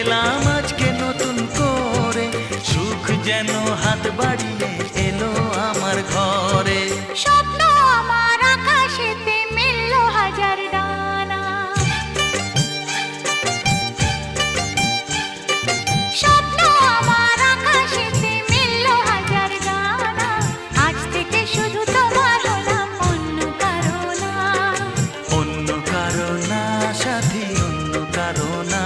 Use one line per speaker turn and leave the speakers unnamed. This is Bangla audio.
পেলাম আজকে নতুন করে, সুখ যেন হাত বাড়িয়ে এলো আমার ঘরে।
স্বপ্ন আমার আকাশেতে মেলল হাজার ডানা, স্বপ্ন আমার আকাশেতে মেলল হাজার ডানা। আজ থেকে শুধু তোমার হলাম, অন্য কারো না।
অন্য কারো না সাথী, অন্য কারো না।